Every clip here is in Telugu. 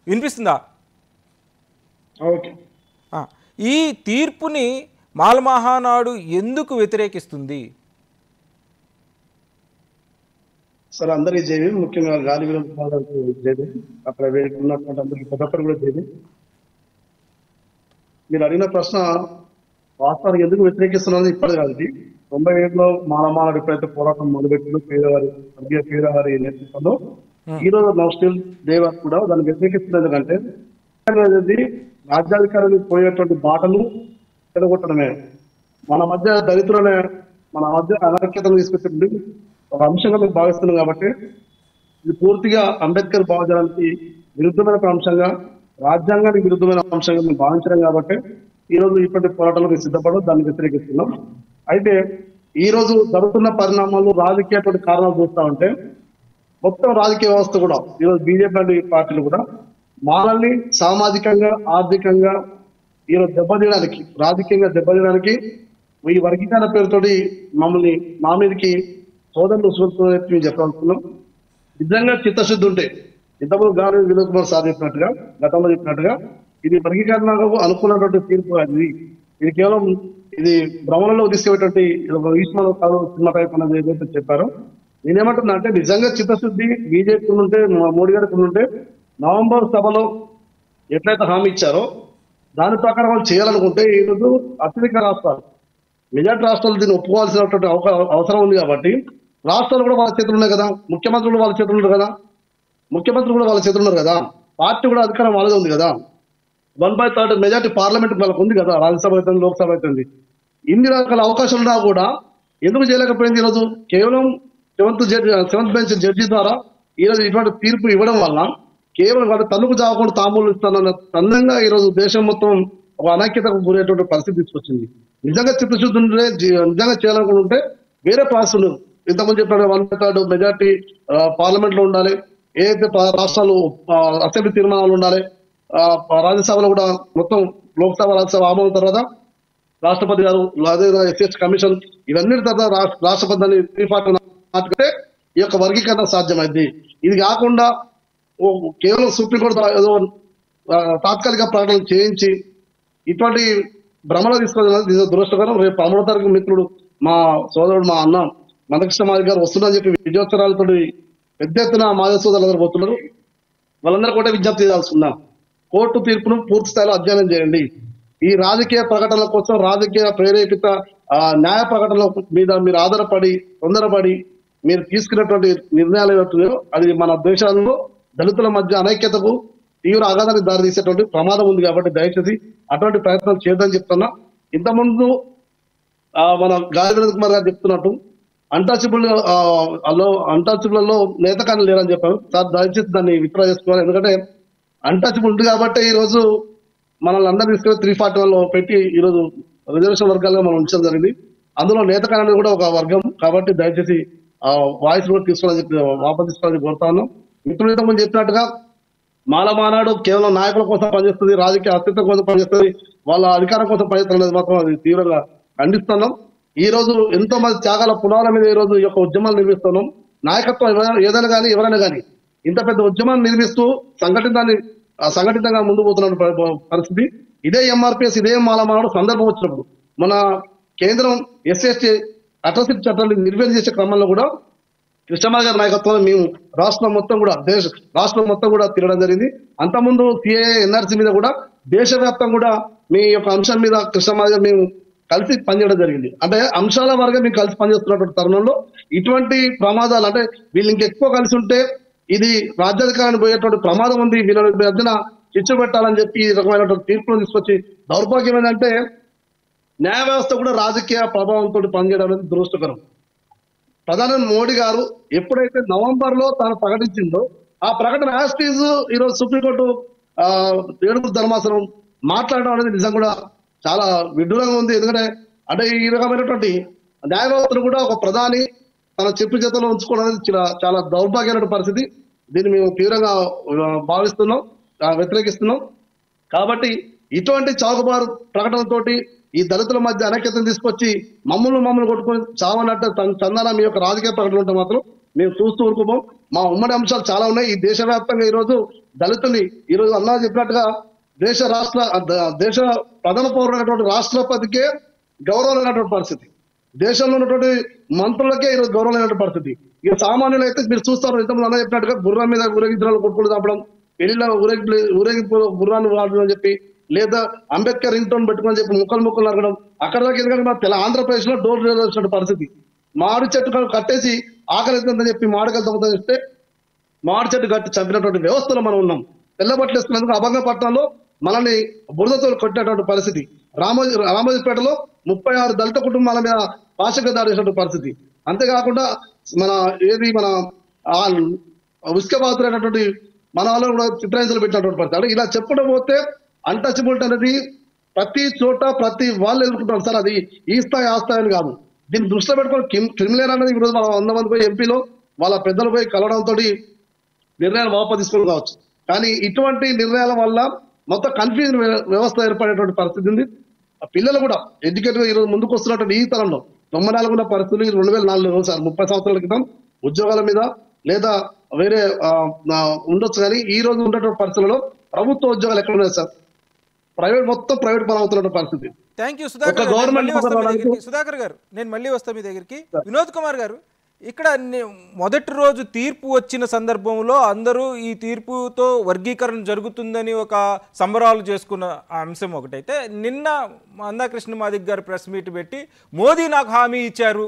వినిపిస్తుందా? ఓకే. ఈ తీర్పుని మాలమహానాడు ఎందుకు వ్యతిరేకిస్తుంది? సార్ అందరికీ జేవి, ముఖ్యంగా గాలి వినోదాలకు జేవి, అక్కడ ఉన్నటువంటి అందరికీ ప్రతి ఒక్కరు కూడా జేవి. మీరు అడిగిన ప్రశ్న వాస్తవానికి ఎందుకు వ్యతిరేకిస్తున్నది ఇప్పటి కాదు. ఇది 97లో మాలమహానాడు ఎప్పుడైతే పోరాటం మొదలుపెట్టిందో పేదవారి నేతృత్వంలో, ఈ రోజు నౌ స్టిల్ దేవర్ కూడా దాన్ని వ్యతిరేకిస్తున్నది. ఎందుకంటే రాజ్యాధికారులు పోయేటువంటి బాటలు చెడగొట్టడమే. మన మధ్య దళితులనే మన మధ్య అనైక్యతను తీసుకొచ్చేటువంటి ఒక అంశంగా మేము భావిస్తున్నాం. కాబట్టి ఇది పూర్తిగా అంబేద్కర్ భావజాలానికి విరుద్ధమైన అంశంగా, రాజ్యాంగానికి విరుద్ధమైన అంశంగా మేము భావించడం. కాబట్టి ఈ రోజు ఇప్పటి పోరాటాలకు సిద్ధపడడం, దాన్ని వ్యతిరేకిస్తున్నాం. అయితే ఈ రోజు జరుగుతున్న పరిణామాలు రాజకీయటువంటి కారణాలు చూస్తా ఉంటే మొత్తం రాజకీయ వ్యవస్థ కూడా ఈరోజు బీజేపీ పార్టీలు కూడా మాలల్ని సామాజికంగా, ఆర్థికంగా ఈరోజు దెబ్బతీయడానికి, రాజకీయంగా దెబ్బతీయడానికి ఈ వర్గీకరణ పేరుతోటి మమ్మల్ని మా మీదకి సోదరులు మేము చెప్పాలనుకున్నాం. నిజంగా చిత్తశుద్ధి ఉంటే ఇంతకుముందు గాలి వినోద్ కుమార్ సార్ చెప్పినట్టుగా, గతంలో చెప్పినట్టుగా ఇది వర్గీకరణకు అనుకున్నటువంటి తీర్పు. ఇది కేవలం ఇది భ్రమణంలో తీసుకెళ్ళేటువంటి సినిమా టైప్ అనేది ఏదైతే చెప్పారో, నేనేమంటున్నా అంటే నిజంగా చిత్తశుద్ధి బీజేపీ ఉంటే, మోడీ గారికి ఉంటే నవంబర్ సభలో ఎట్లయితే హామీ ఇచ్చారో దాని ప్రకారం వాళ్ళు చేయాలనుకుంటే ఈరోజు అత్యధిక రాష్ట్రాలు, మెజార్టీ రాష్ట్రాలు దీన్ని ఒప్పుకోవాల్సినటువంటి అవసరం ఉంది. కాబట్టి రాష్ట్రాలు కూడా వాళ్ళ చేతులు ఉన్నాయి కదా, ముఖ్యమంత్రులు కూడా వాళ్ళ చేతులు ఉన్నారు కదా, పార్టీ కూడా అధికారం వాళ్ళదే ఉంది కదా, 1/3 మెజార్టీ పార్లమెంట్ వాళ్ళకు ఉంది కదా, రాజ్యసభ అవుతుంది, లోక్సభ అవుతుంది. ఇన్ని రకాల అవకాశాలు ఉన్నా కూడా ఎందుకు చేయలేకపోయింది? ఈరోజు కేవలం సెవెంత్ బెంచ్ జడ్జి ద్వారా ఈరోజు ఇటువంటి తీర్పు ఇవ్వడం వల్ల కేవలం వాళ్ళు తన్నుకు జావకుండా తాంబూలు ఇస్తానన్న తన్నంగా ఈరోజు దేశం మొత్తం ఒక అనైక్యతకు గురేటువంటి పరిస్థితి తీసుకొచ్చింది. నిజంగా చిత్తశుద్ధి ఉంటే, నిజంగా చేయాలనుకుంటే వేరే ప్రాసెస్ ఉండదు. ఇంతకుముందు చెప్పిన 1/3 మెజార్టీ పార్లమెంట్ లో ఉండాలి, ఏదైతే రాష్ట్రాలు అసెంబ్లీ తీర్మానాలు ఉండాలి, రాజ్యసభలో కూడా మొత్తం లోక్సభ రాజ్యసభ ఆమోదం తర్వాత రాష్ట్రపతి గారు, అదే ఎస్ఎస్ కమిషన్, ఇవన్నీ తర్వాత రాష్ట్రపతి దాన్ని 340 నాటితే ఈ యొక్క వర్గీకరణ సాధ్యమైంది. ఇది కాకుండా కేవలం సుప్రీంకోర్టు ఏదో తాత్కాలిక ప్రకటనలు చేయించి ఇటువంటి భ్రమలో తీసుకోవాలి. దురదృష్టకరం. రేపు 13వ తారీఖు మిత్రుడు మా సోదరుడు, మా అన్న మందకృష్ణ మాది గారు వస్తుందని చెప్పి విజయోత్సరాలతో పెద్ద ఎత్తున మాజీ సోదరులందరూ పోతున్నారు. వాళ్ళందరూ కూడా విజ్ఞప్తి చేయాల్సిందా, కోర్టు తీర్పును పూర్తి స్థాయిలో అధ్యయనం చేయండి. ఈ రాజకీయ ప్రకటనల కోసం, రాజకీయ ప్రేరేపిత న్యాయ ప్రకటనల మీద మీరు ఆధారపడి తొందరపడి మీరు తీసుకున్నటువంటి నిర్ణయాలు ఏవైతున్నాయో అది మన దేశాల్లో దళితుల మధ్య అనైక్యతకు తీవ్ర ఆఘాతానికి దారి తీసేటువంటి ప్రమాదం ఉంది. కాబట్టి దయచేసి అటువంటి ప్రయత్నాలు చేయదని చెప్తున్నా. ఇంతకుముందు మన గాలి వినోద్ కుమార్ గారు చెప్తున్నట్టు అన్టచబుల్లో నేతకాన్ని లేరని చెప్పారు సార్. దయచేసి దాన్ని విత్డ్రా చేసుకోవాలి. ఎందుకంటే అన్టచబుల్ ఉంది కాబట్టి ఈ రోజు మనల్ని అందరూ తీసుకొని 341లో పెట్టి ఈరోజు రిజర్వేషన్ వర్గాలుగా మనం ఉంచడం జరిగింది. అందులో నేతకాన్ని అనేది కూడా ఒక వర్గం. కాబట్టి దయచేసి వాయిస్ కూడా తీసుకోవాలని చెప్పి వాపసు తీసుకోవాలని కోరుతా ఉన్నాం. మిత్రులు ఇంతకుముందు చెప్పినట్టుగా మాలమహానాడు కేవలం నాయకుల కోసం పనిచేస్తుంది, రాజకీయ అస్తిత్వం కోసం పనిచేస్తుంది, వాళ్ళ అధికారం కోసం పనిచేస్తున్నది మాత్రం అది తీవ్రంగా ఖండిస్తున్నాం. ఈ రోజు ఎంతో మంది త్యాగాల పునాల మీద ఈ రోజు ఈ యొక్క ఉద్యమాలు నిర్మిస్తున్నాం. నాయకత్వం ఏదైనా కానీ ఎవరైనా కానీ ఇంత పెద్ద ఉద్యమాన్ని నిర్మిస్తూ సంఘటితంగా ముందు పోతున్న పరిస్థితి. ఇదే ఎంఆర్పిఎస్, ఇదే మాలమహానాడు సందర్భం వచ్చినప్పుడు మన కేంద్రం ఎస్సీ అట్రాసిటీ చట్టాన్ని నిర్వీర్యం చేసే క్రమంలో కూడా కృష్ణమాల గారి నాయకత్వంలో మేము రాష్ట్రం మొత్తం కూడా తిరగడం జరిగింది. అంతకుముందు సిఏఏ ఎన్ఆర్సీ మీద కూడా దేశవ్యాప్తంగా కూడా మీ యొక్క అంశం మీద కృష్ణమాల గారు మేము కలిసి పనిచేయడం జరిగింది. అంటే అంశాల వారిగా మేము కలిసి పనిచేస్తున్నటువంటి తరుణంలో ఇటువంటి ప్రమాదాలు, అంటే వీళ్ళు ఇంకెక్కువ కలిసి ఉంటే ఇది రాజ్యాధికారాన్ని పోయేటువంటి ప్రమాదం ఉంది, వీళ్ళ మధ్యన శిక్ష పెట్టాలని చెప్పి ఈ రకమైనటువంటి తీర్పులు తీసుకొచ్చి దౌర్భాగ్యం ఏంటంటే న్యాయ వ్యవస్థ కూడా రాజకీయ ప్రభావంతో పనిచేయడం అనేది దురదృష్టకరం. ప్రధాని మోడీ గారు ఎప్పుడైతే నవంబర్ లో తాను ప్రకటించిందో ఆ ప్రకటన యాస్టీజ్ ఈరోజు సుప్రీంకోర్టు 7 ధర్మాసనం మాట్లాడడం అనేది నిజం కూడా చాలా విడ్డూరంగా ఉంది. ఎందుకంటే అంటే ఈ రకమైనటువంటి న్యాయ వ్యవస్థను కూడా ఒక ప్రధాని తన చెప్పు చేతలో ఉంచుకోవడం అనేది చాలా దౌర్భాగ్యమైన పరిస్థితి. దీన్ని మేము తీవ్రంగా భావిస్తున్నాం, వ్యతిరేకిస్తున్నాం. కాబట్టి ఇటువంటి చౌకబారు ప్రకటనతోటి ఈ దళితుల మధ్య అనైక్యతను తీసుకొచ్చి మమ్మల్ని కొట్టుకొని చావనట్టు చందన మీ యొక్క రాజకీయ ప్రకటన ఉంటే మాత్రం మేము చూస్తూ ఊరుకోపోం. మా ఉమ్మడి అంశాలు చాలా ఉన్నాయి. ఈ దేశవ్యాప్తంగా ఈరోజు దళితుని ఈరోజు అన్నా చెప్పినట్టుగా దేశ ప్రధాన పౌరుడైనటువంటి రాష్ట్రపతికే గౌరవం లేనటువంటి పరిస్థితి, దేశంలో ఉన్నటువంటి మంత్రులకే ఈరోజు గౌరవం లేనటువంటి పరిస్థితి. ఇక సామాన్యులు అయితే మీరు చూస్తారు, ఇంతకుముందు అన్న చెప్పినట్టుగా గుర్రం మీద ఊరేగించడానికి కొట్టుకుని చంపడం, పెళ్లిలో ఊరేగింపు గుర్రాన్ని వాడడం అని చెప్పి, లేదా అంబేద్కర్ రింగ్ టోన్ పెట్టుకుని చెప్పి ముక్కలు నరగడం. అక్కడ దాకా ఎందుకంటే మన ఆంధ్రప్రదేశ్ లో డోర్ డెలివరీ పరిస్థితి. మామిడి చెట్టు కట్టేసి ఆకలి అవుతుందని చెప్పి మామిడికాయలు దొంగతనం చేస్తే మామిడి చెట్టు కట్టి చంపినటువంటి వ్యవస్థలో మనం ఉన్నాం. తెల్లబట్టలు వేసుకున్నందుకు అభంగపట్నంలో మనల్ని బురదతో కొట్టినటువంటి పరిస్థితి. రామోజీపేటలో 36 దళిత కుటుంబాల మీద పాశంగా దాడి చేసినటువంటి పరిస్థితి. అంతేకాకుండా మన ఉస్కబాతులైనటువంటి మన వాళ్ళు కూడా చిత్రహింసలు పెట్టినటువంటి పరిస్థితి. అంటే ఇలా చెప్పడం పోతే అన్టచబిలిటీ అనేది ప్రతి చోట ప్రతి వాళ్ళు ఎదుర్కొంటారు సార్. అది ఈ స్థాయి ఆ స్థాయి అని కాదు. దీన్ని దృష్టిలో పెట్టుకొని క్రిమినల్ అనేది ఈరోజు మనం 100 మంది పోయి ఎంపీలో వాళ్ళ పెద్దలు పోయి కలవడంతో నిర్ణయాలు వాపసు తీసుకోవడం కావచ్చు. కానీ ఇటువంటి నిర్ణయాల వల్ల మొత్తం కన్ఫ్యూజన్ వ్యవస్థ ఏర్పడేటువంటి పరిస్థితి ఉంది. పిల్లలు కూడా ఎడ్యుకేటెడ్ ఈరోజు ముందుకు వస్తున్నటువంటి ఈ తరంలో 94 ఉన్న పరిస్థితులు 2004 సార్ 30 సంవత్సరాల క్రితం ఉద్యోగాల మీద లేదా వేరే ఉండొచ్చు. కానీ ఈ రోజు ఉన్నటువంటి పరిస్థితులలో ప్రభుత్వ ఉద్యోగాలు ఎక్కడ ఉన్నాయి సార్? మొత్తం ప్రైవేట్ పని అవుతున్న పరిస్థితి. థ్యాంక్ యూ సుధాకర్ గారు. నేను మళ్ళీ వస్తాను మీ దగ్గరికి. వినోద్ కుమార్ గారు, ఇక్కడ మొదటి రోజు తీర్పు వచ్చిన సందర్భంలో అందరూ ఈ తీర్పుతో వర్గీకరణ జరుగుతుందని ఒక సంబరాలు చేసుకున్న అంశం ఒకటైతే, నిన్న మందాకృష్ణ మాదిక్ గారు ప్రెస్ మీట్ పెట్టి మోదీ నాకు హామీ ఇచ్చారు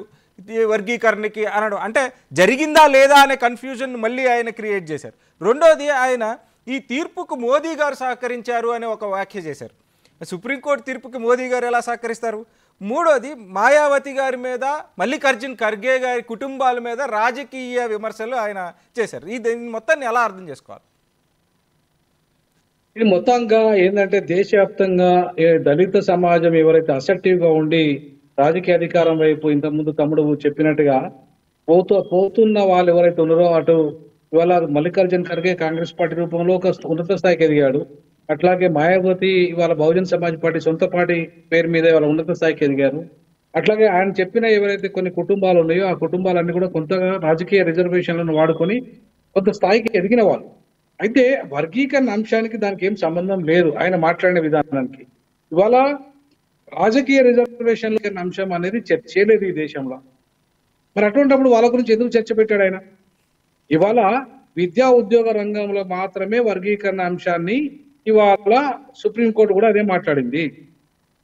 వర్గీకరణకి అనడం, అంటే జరిగిందా లేదా అనే కన్ఫ్యూజన్ మళ్ళీ ఆయన క్రియేట్ చేశారు. రెండోది, ఆయన ఈ తీర్పుకు మోదీ గారు సహకరించారు అనే ఒక వ్యాఖ్య చేశారు. సుప్రీంకోర్టు తీర్పుకి మోదీ గారు ఎలా సహకరిస్తారు? మూడోది, మాయావతి గారి మీద, మల్లికార్జున్ ఖర్గే గారి కుటుంబాల మీద రాజకీయ విమర్శలు ఆయన చేశారు. దీన్ని మొత్తాన్ని ఎలా అర్థం చేసుకోవాలి? ఇది మొత్తంగా ఏంటంటే దేశవ్యాప్తంగా దళిత సమాజం ఎవరైతే అసెప్టివ్ గా ఉండి రాజకీయ అధికారం వైపు ఇంతకుముందు తమ్ముడు చెప్పినట్టుగా పోతున్న వాళ్ళు ఎవరైతే ఉన్నారో, అటు ఇవాళ మల్లికార్జున్ ఖర్గే కాంగ్రెస్ పార్టీ రూపంలో ఒక ఉన్నత స్థాయికి ఎదిగాడు. అట్లాగే మాయావతి ఇవాళ బహుజన్ సమాజ్ పార్టీ సొంత పార్టీ పేరు మీద ఇవాళ ఉన్నత స్థాయికి ఎదిగారు. అట్లాగే ఆయన చెప్పిన ఎవరైతే కొన్ని కుటుంబాలు ఉన్నాయో ఆ కుటుంబాలన్నీ కూడా కొంతగా రాజకీయ రిజర్వేషన్లను వాడుకొని కొంత స్థాయికి ఎదిగిన వాళ్ళు. అయితే వర్గీకరణ అంశానికి దానికి ఏం సంబంధం లేదు ఆయన మాట్లాడిన విధానానికి. ఇవాళ రాజకీయ రిజర్వేషన్ల అంశం అనేది చర్చ లేదు ఈ దేశంలో. మరి అటువంటిప్పుడు వాళ్ళ గురించి ఎందుకు చర్చ పెట్టాడు ఆయన? ఇవాళ విద్యా ఉద్యోగ రంగంలో మాత్రమే వర్గీకరణ అంశాన్ని ఇవాళ సుప్రీంకోర్టు కూడా అదే మాట్లాడింది.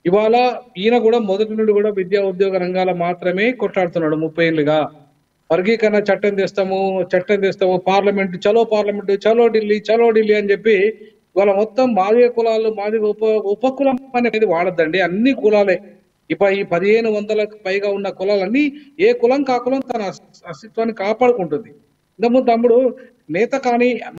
ఇవాళ ఈయన కూడా మొదటి నుండి కూడా విద్యా ఉద్యోగ రంగాల మాత్రమే కొట్లాడుతున్నాడు 30 ఏళ్ళుగా. వర్గీకరణ చట్టం తెస్తాము, పార్లమెంట్ చలో ఢిల్లీ అని చెప్పి ఇవాళ మొత్తం మాదిగ కులాలు ఉపకులం అనేది వాడద్దండి, అన్ని కులాలే. ఈ 1500లకు పైగా ఉన్న కులాలన్నీ ఏ కులం కాకులం తన అస్తిత్వాన్ని కాపాడుకుంటుంది. ఇంతకుముందు తమ్ముడు నేత కానీ